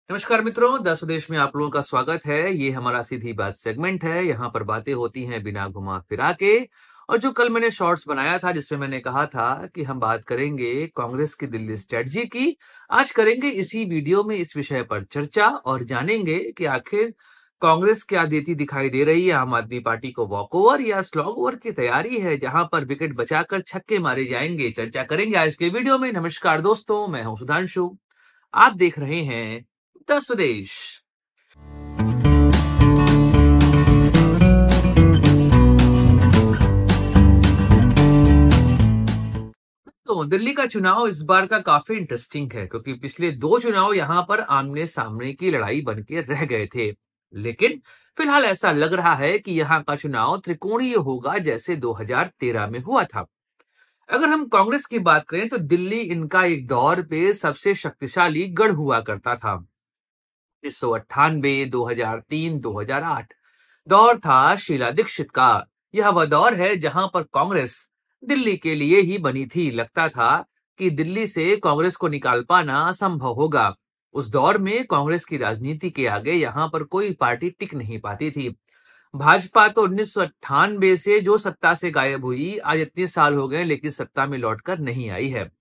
नमस्कार मित्रों, देश विदेश में आप लोगों का स्वागत है। ये हमारा सीधी बात सेगमेंट है। यहाँ पर बातें होती हैं बिना घुमा फिरा के। और जो कल मैंने शॉर्ट्स बनाया था जिसमें मैंने कहा था कि हम बात करेंगे कांग्रेस की दिल्ली स्ट्रेटजी की, आज करेंगे इसी वीडियो में इस विषय पर चर्चा और जानेंगे कि आखिर कांग्रेस क्या देती दिखाई दे रही है। आम आदमी पार्टी को वॉकओवर या स्लॉग ओवर की तैयारी है जहां पर विकेट बचाकर छक्के मारे जाएंगे। चर्चा करेंगे आज के वीडियो में। नमस्कार दोस्तों, मैं हूं सुधांशु। आप देख रहे हैं द स्वदेश। तो दिल्ली का चुनाव इस बार का काफी इंटरेस्टिंग है क्योंकि पिछले दो चुनाव यहां पर आमने सामने की लड़ाई बनके रह गए थे। लेकिन फिलहाल ऐसा लग रहा है कि यहां का चुनाव त्रिकोणीय होगा जैसे 2013 में हुआ था। अगर हम कांग्रेस की बात करें तो दिल्ली इनका एक दौर पे सबसे शक्तिशाली गढ़ हुआ करता था। 1998, 2003, 2008 दौर था शीला दीक्षित का। यह वह दौर है जहां पर कांग्रेस दिल्ली के लिए ही बनी थी। लगता था कि दिल्ली से कांग्रेस को निकाल पाना असंभव होगा। उस दौर में कांग्रेस की राजनीति के आगे यहां पर कोई पार्टी टिक नहीं पाती थी। भाजपा तो 1998 से जो सत्ता से गायब हुई, आज इतने साल हो गए लेकिन सत्ता में लौटकर नहीं आई है।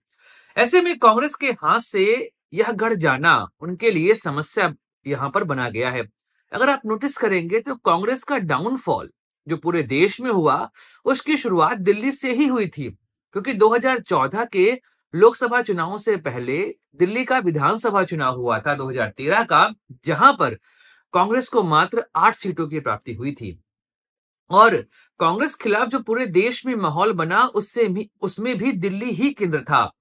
ऐसे में कांग्रेस के हाथ से यह गढ़ जाना उनके लिए समस्या यहां पर बना गया है। अगर आप नोटिस करेंगे तो कांग्रेस का डाउनफॉल जो पूरे देश में हुआ, उसकी शुरुआत दिल्ली से ही हुई थी क्योंकि 2014 के लोकसभा चुनाव से पहले दिल्ली का विधानसभा चुनाव हुआ था 2013 का, जहां पर कांग्रेस को मात्र 8 सीटों की प्राप्ति हुई थी। और कांग्रेस खिलाफ जो पूरे देश में माहौल बना उसमें भी दिल्ली ही केंद्र था।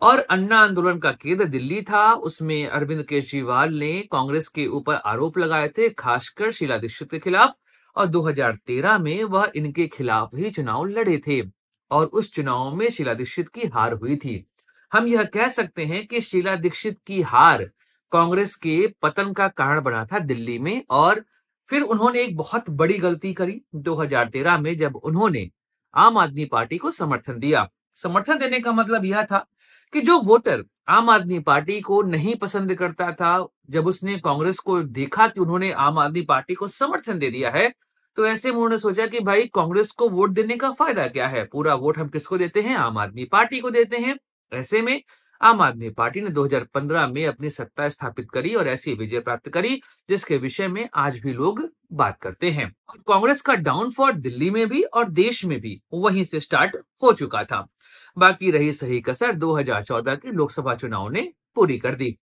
और अन्ना आंदोलन का केंद्र दिल्ली था। उसमें अरविंद केजरीवाल ने कांग्रेस के ऊपर आरोप लगाए थे, खासकर शीला दीक्षित के खिलाफ। और 2013 में वह इनके खिलाफ ही चुनाव लड़े थे और उस चुनाव में शीला दीक्षित की हार हुई थी। हम यह कह सकते हैं कि शीला दीक्षित की हार कांग्रेस के पतन का कारण बना था दिल्ली में। और फिर उन्होंने एक बहुत बड़ी गलती करी 2013 में, जब उन्होंने आम आदमी पार्टी को समर्थन दिया। समर्थन देने का मतलब यह था कि जो वोटर आम आदमी पार्टी को नहीं पसंद करता था, जब उसने कांग्रेस को देखा कि उन्होंने आम आदमी पार्टी को समर्थन दे दिया है, तो ऐसे में उन्होंने सोचा कि भाई कांग्रेस को वोट देने का फायदा क्या है, पूरा वोट हम किसको देते हैं, आम आदमी पार्टी को देते हैं। ऐसे में आम आदमी पार्टी ने 2015 में अपनी सत्ता स्थापित करी और ऐसी विजय प्राप्त करी जिसके विषय में आज भी लोग बात करते हैं। कांग्रेस का डाउनफॉल दिल्ली में भी और देश में भी वहीं से स्टार्ट हो चुका था। बाकी रही सही कसर 2014 के लोकसभा चुनाव ने पूरी कर दी।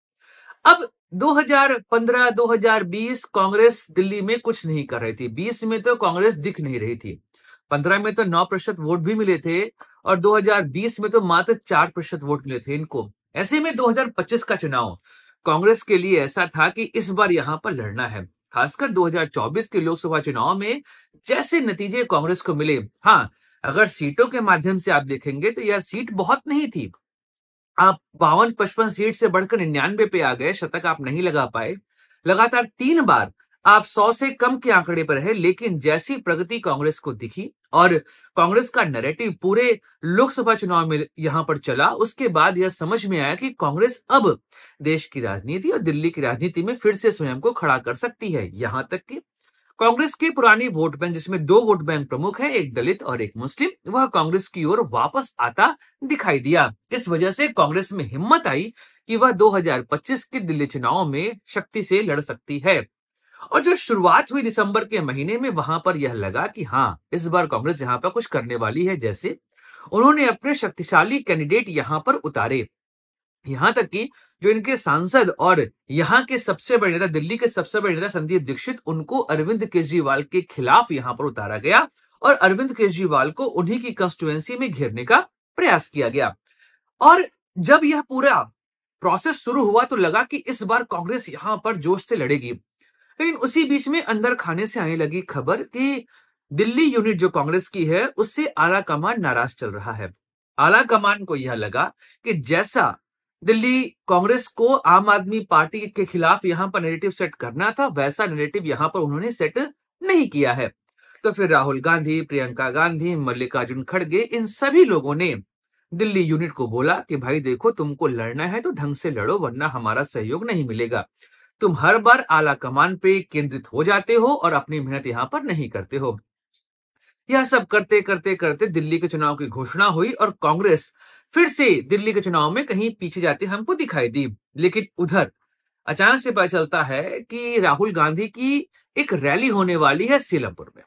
अब 2015-2020 कांग्रेस दिल्ली में कुछ नहीं कर रही थी। 20 में तो कांग्रेस दिख नहीं रही थी। 15 में तो 9% वोट भी मिले थे और 2020 में तो मात्र 4% वोट मिले थे इनको। ऐसे में 2025 का चुनाव कांग्रेस के लिए ऐसा था कि इस बार यहां पर लड़ना है। खासकर 2024 के लोकसभा चुनाव में जैसे नतीजे कांग्रेस को मिले, हाँ, अगर सीटों के माध्यम से आप देखेंगे तो यह सीट बहुत नहीं थी। आप 52-55 सीट से बढ़कर 99 पे आ गए, शतक आप नहीं लगा पाए। लगातार 3 बार आप 100 से कम के आंकड़े पर है। लेकिन जैसी प्रगति कांग्रेस को दिखी और कांग्रेस का नैरेटिव पूरे लोकसभा चुनाव में यहां पर चला, उसके बाद यह समझ में आया कि कांग्रेस अब देश की राजनीति और दिल्ली की राजनीति में फिर से स्वयं को खड़ा कर सकती है। यहां तक कि कांग्रेस के पुरानी वोट बैंक, जिसमें 2 वोट बैंक प्रमुख है, एक दलित और एक मुस्लिम, वह कांग्रेस की ओर वापस आता दिखाई दिया। इस वजह से कांग्रेस में हिम्मत आई कि वह 2025 के दिल्ली चुनाव में शक्ति से लड़ सकती है। और जो शुरुआत हुई दिसंबर के महीने में, वहां पर यह लगा कि हाँ, इस बार कांग्रेस यहां पर कुछ करने वाली है। जैसे उन्होंने अपने शक्तिशाली कैंडिडेट यहां पर उतारे, यहां तक कि जो इनके सांसद और यहाँ के सबसे बड़े नेता, दिल्ली के सबसे बड़े नेता संदीप दीक्षित, उनको अरविंद केजरीवाल के खिलाफ यहां पर उतारा गया और अरविंद केजरीवाल को उन्हीं की कंस्टिट्यूएंसी में घेरने का प्रयास किया गया। और जब यह पूरा प्रोसेस शुरू हुआ तो लगा कि इस बार कांग्रेस यहां पर जोश से लड़ेगी। लेकिन उसी बीच में अंदर खाने से आने लगी खबर कि दिल्ली यूनिट जो कांग्रेस की है, उससे आला कमान नाराज चल रहा है। आला कमान को यह लगा कि जैसा दिल्ली कांग्रेस को आम आदमी पार्टी के खिलाफ यहां पर नैरेटिव सेट करना था, वैसा नैरेटिव यहां पर उन्होंने सेट नहीं किया है। तो फिर राहुल गांधी, प्रियंका गांधी, मल्लिकार्जुन खड़गे, इन सभी लोगों ने दिल्ली यूनिट को बोला कि भाई देखो, तुमको लड़ना है तो ढंग से लड़ो, वरना हमारा सहयोग नहीं मिलेगा। तुम हर बार आला कमान पे केंद्रित हो जाते हो और अपनी मेहनत यहां पर नहीं करते हो। यह सब करते करते करते दिल्ली के चुनाव की घोषणा हुई और कांग्रेस फिर से दिल्ली के चुनाव में कहीं पीछे जाती हमको दिखाई दी। लेकिन उधर अचानक से पता चलता है कि राहुल गांधी की एक रैली होने वाली है सीलमपुर में।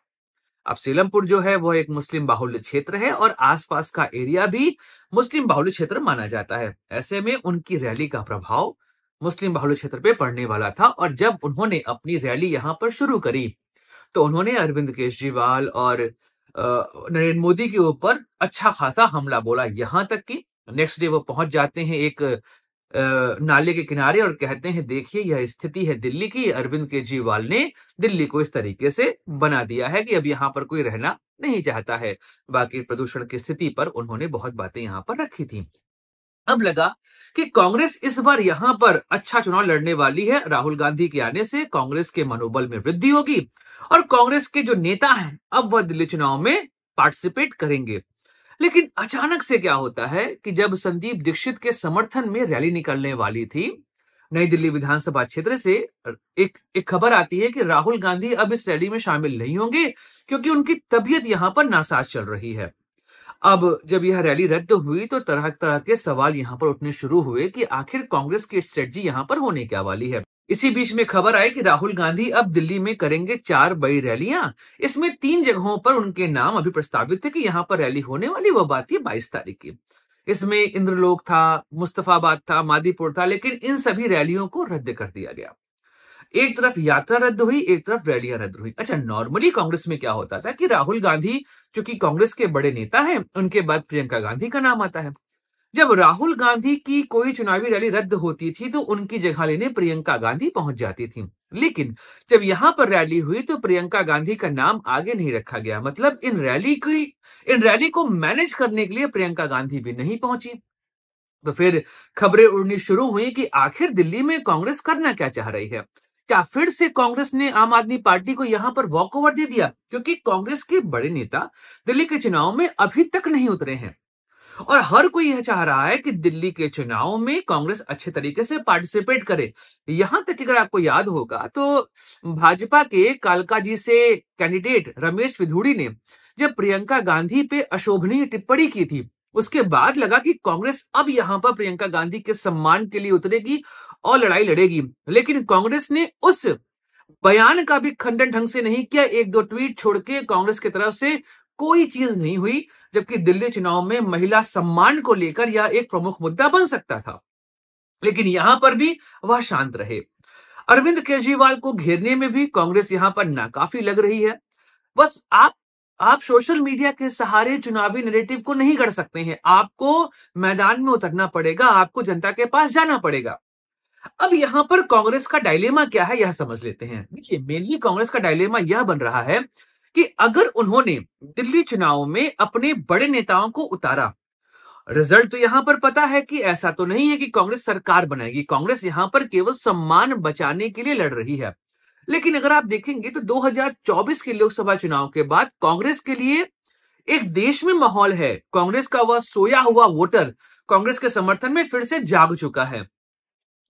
अब सीलमपुर जो है वह एक मुस्लिम बाहुल्य क्षेत्र है और आसपास का एरिया भी मुस्लिम बाहुल्य क्षेत्र माना जाता है। ऐसे में उनकी रैली का प्रभाव मुस्लिम बाहुल्य क्षेत्र पे पड़ने वाला था और जब उन्होंने अपनी रैली यहां पर शुरू करी तो उन्होंने अरविंद केजरीवाल और नरेंद्र मोदी के ऊपर अच्छा खासा हमला बोला। यहां तक कि नेक्स्ट डे वो पहुंच जाते हैं एक नाले के किनारे और कहते हैं देखिए यह स्थिति है दिल्ली की, अरविंद केजरीवाल ने दिल्ली को इस तरीके से बना दिया है कि अब यहां पर कोई रहना नहीं चाहता है। बाकी प्रदूषण की स्थिति पर उन्होंने बहुत बातें यहां पर रखी थी। अब लगा कि कांग्रेस इस बार यहां पर अच्छा चुनाव लड़ने वाली है। राहुल गांधी के आने से कांग्रेस के मनोबल में वृद्धि होगी और कांग्रेस के जो नेता हैं अब वह दिल्ली चुनाव में पार्टिसिपेट करेंगे। लेकिन अचानक से क्या होता है कि जब संदीप दीक्षित के समर्थन में रैली निकलने वाली थी नई दिल्ली विधानसभा क्षेत्र से, एक खबर आती है कि राहुल गांधी अब इस रैली में शामिल नहीं होंगे क्योंकि उनकी तबीयत यहां पर नासाज चल रही है। अब जब यह रैली रद्द हुई तो तरह तरह के सवाल यहां पर उठने शुरू हुए कि आखिर कांग्रेस की स्ट्रेटजी यहां पर होने क्या वाली है। इसी बीच में खबर आई कि राहुल गांधी अब दिल्ली में करेंगे 4 बड़ी रैलियां। इसमें 3 जगहों पर उनके नाम अभी प्रस्तावित थे कि यहां पर रैली होने वाली, वह बात थी 22 तारीख की। इसमें इंद्रलोक था, मुस्तफाबाद था, मादीपुर था, लेकिन इन सभी रैलियों को रद्द कर दिया गया। एक तरफ यात्रा रद्द हुई, एक तरफ रैलियां रद्द हुई। अच्छा, नॉर्मली कांग्रेस में क्या होता था कि राहुल गांधी चूंकि कांग्रेस के बड़े नेता हैं, उनके बाद प्रियंका गांधी का नाम आता है। जब राहुल गांधी की कोई चुनावी रैली रद्द होती थी तो उनकी जगह लेने प्रियंका गांधी पहुंच जाती थी। लेकिन जब यहां पर रैली हुई तो प्रियंका गांधी का नाम आगे नहीं रखा गया। मतलब इन रैली को मैनेज करने के लिए प्रियंका गांधी भी नहीं पहुंची। तो फिर खबरें उड़नी शुरू हुई कि आखिर दिल्ली में कांग्रेस करना क्या चाह रही है। क्या फिर से कांग्रेस ने आम आदमी पार्टी को यहां पर वॉकओवर दे दिया, क्योंकि कांग्रेस के बड़े नेता दिल्ली के चुनाव में अभी तक नहीं उतरे हैं और हर कोई यह चाह रहा है कि दिल्ली के चुनाव में कांग्रेस अच्छे तरीके से पार्टिसिपेट करे। यहां तक कि अगर आपको याद होगा तो भाजपा के कालकाजी से कैंडिडेट रमेश विधुड़ी ने जब प्रियंका गांधी पे अशोभनीय टिप्पणी की थी, उसके बाद लगा कि कांग्रेस अब यहां पर प्रियंका गांधी के सम्मान के लिए उतरेगी और लड़ाई लड़ेगी। लेकिन कांग्रेस ने उस बयान का भी खंडन ढंग से नहीं किया। 1-2 ट्वीट छोड़ के कांग्रेस की तरफ से कोई चीज नहीं हुई, जबकि दिल्ली चुनाव में महिला सम्मान को लेकर यह एक प्रमुख मुद्दा बन सकता था। लेकिन यहां पर भी वह शांत रहे। अरविंद केजरीवाल को घेरने में भी कांग्रेस यहां पर नाकाफी लग रही है। बस आप सोशल मीडिया के सहारे चुनावी नैरेटिव को नहीं गढ़ सकते हैं। आपको मैदान में उतरना पड़ेगा, आपको जनता के पास जाना पड़ेगा। अब यहां पर कांग्रेस का डायलेमा क्या है यह समझ लेते हैं। देखिए, मेनली कांग्रेस का डायलेमा यह बन रहा है कि अगर उन्होंने दिल्ली चुनाव में अपने बड़े नेताओं को उतारा, रिजल्ट तो यहां पर पता है कि ऐसा तो नहीं है कि कांग्रेस सरकार बनाएगी। कांग्रेस यहां पर केवल सम्मान बचाने के लिए लड़ रही है। लेकिन अगर आप देखेंगे तो 2024 के लोकसभा चुनाव के बाद कांग्रेस के लिए एक देश में माहौल है। कांग्रेस का वह सोया हुआ वोटर कांग्रेस के समर्थन में फिर से जाग चुका है।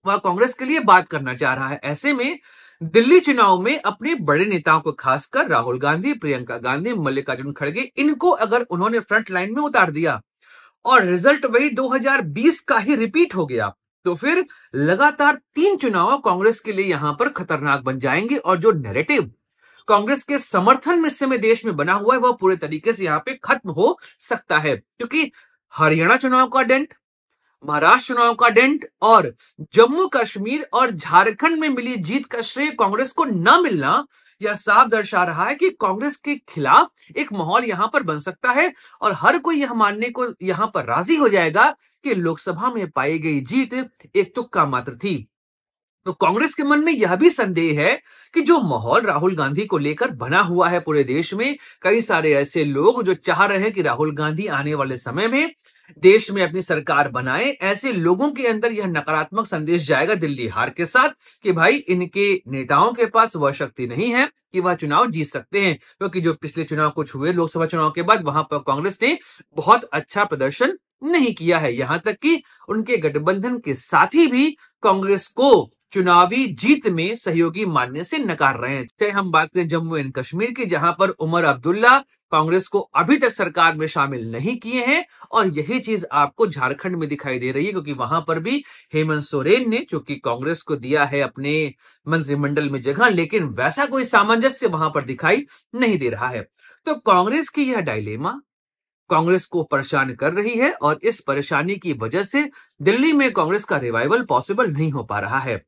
वह कांग्रेस के लिए बात करना चाह रहा है। ऐसे में दिल्ली चुनाव में अपने बड़े नेताओं को, खासकर राहुल गांधी, प्रियंका गांधी, मल्लिकार्जुन खड़गे, इनको अगर उन्होंने फ्रंट लाइन में उतार दिया और रिजल्ट वही 2020 का ही रिपीट हो गया, तो फिर लगातार 3 चुनाव कांग्रेस के लिए यहां पर खतरनाक बन जाएंगे और जो नैरेटिव कांग्रेस के समर्थन में इस समय देश में बना हुआ है वह पूरे तरीके से यहां पे खत्म हो सकता है। क्योंकि हरियाणा चुनाव का डेंट, महाराष्ट्र चुनाव का डेंट और जम्मू कश्मीर और झारखंड में मिली जीत का श्रेय कांग्रेस को न मिलना यह साफ दर्शा रहा है कि कांग्रेस के खिलाफ एक माहौल यहां पर बन सकता है और हर कोई यह मानने को यहां पर राजी हो जाएगा कि लोकसभा में पाई गई जीत एक तुक्का मात्र थी। तो कांग्रेस के मन में यह भी संदेह है कि जो माहौल राहुल गांधी को लेकर बना हुआ है पूरे देश में, कई सारे ऐसे लोग जो चाह रहे हैं कि राहुल गांधी आने वाले समय में देश में अपनी सरकार बनाए, ऐसे लोगों के अंदर यह नकारात्मक संदेश जाएगा दिल्ली हार के साथ कि भाई इनके नेताओं के पास वह शक्ति नहीं है कि वह चुनाव जीत सकते हैं। क्योंकि जो पिछले चुनाव कुछ हुए लोकसभा चुनाव के बाद, वहां पर कांग्रेस ने बहुत अच्छा प्रदर्शन नहीं किया है। यहां तक कि उनके गठबंधन के साथी भी कांग्रेस को चुनावी जीत में सहयोगी मानने से नकार रहे हैं। चाहे हम बात करें जम्मू एंड कश्मीर की, जहां पर उमर अब्दुल्ला कांग्रेस को अभी तक सरकार में शामिल नहीं किए हैं, और यही चीज आपको झारखंड में दिखाई दे रही है, क्योंकि वहां पर भी हेमंत सोरेन ने, जो कि कांग्रेस को दिया है अपने मंत्रिमंडल में जगह, लेकिन वैसा कोई सामंजस्य वहां पर दिखाई नहीं दे रहा है। तो कांग्रेस की यह डायलेमा कांग्रेस को परेशान कर रही है, और इस परेशानी की वजह से दिल्ली में कांग्रेस का रिवाइवल पॉसिबल नहीं हो पा रहा है।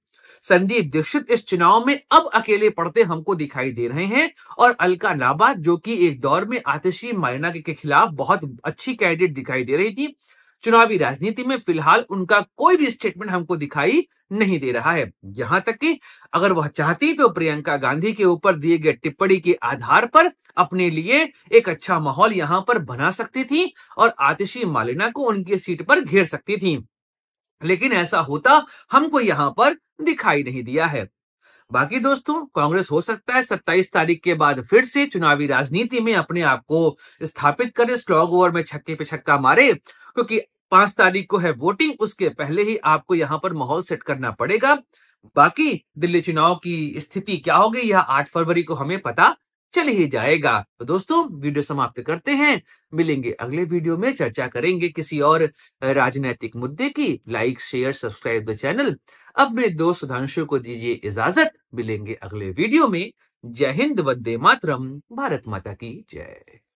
संदीप दीक्षित इस चुनाव में अब अकेले पड़ते हमको दिखाई दे रहे हैं, और अलका लांबा, जो कि एक दौर में आतिशी मार्लेना के खिलाफ बहुत अच्छी कैंडिडेट दिखाई दे रही थी, चुनावी राजनीति में फिलहाल उनका कोई भी स्टेटमेंट हमको दिखाई नहीं दे रहा है। यहां तक कि अगर वह चाहती तो प्रियंका गांधी के ऊपर दिए गए टिप्पणी के आधार पर अपने लिए एक अच्छा माहौल यहां पर बना सकती थी, और आतिशी मार्लेना को उनकी सीट पर घेर सकती थी, लेकिन ऐसा होता हमको यहां पर दिखाई नहीं दिया है। बाकी दोस्तों, कांग्रेस हो सकता है 27 तारीख के बाद फिर से चुनावी राजनीति में अपने आप को स्थापित करे, स्लॉग ओवर में छक्के पे छक्का मारे, क्योंकि 5 तारीख को है वोटिंग, उसके पहले ही आपको यहां पर माहौल सेट करना पड़ेगा। बाकी दिल्ली चुनाव की स्थिति क्या होगी, यह 8 फरवरी को हमें पता चल ही जाएगा। तो दोस्तों, वीडियो समाप्त करते हैं, मिलेंगे अगले वीडियो में, चर्चा करेंगे किसी और राजनीतिक मुद्दे की। Like, share, subscribe the channel. अपने दोस्त सुधांशु को दीजिए इजाजत, मिलेंगे अगले वीडियो में। जय हिंद, वंदे मातरम, भारत माता की जय।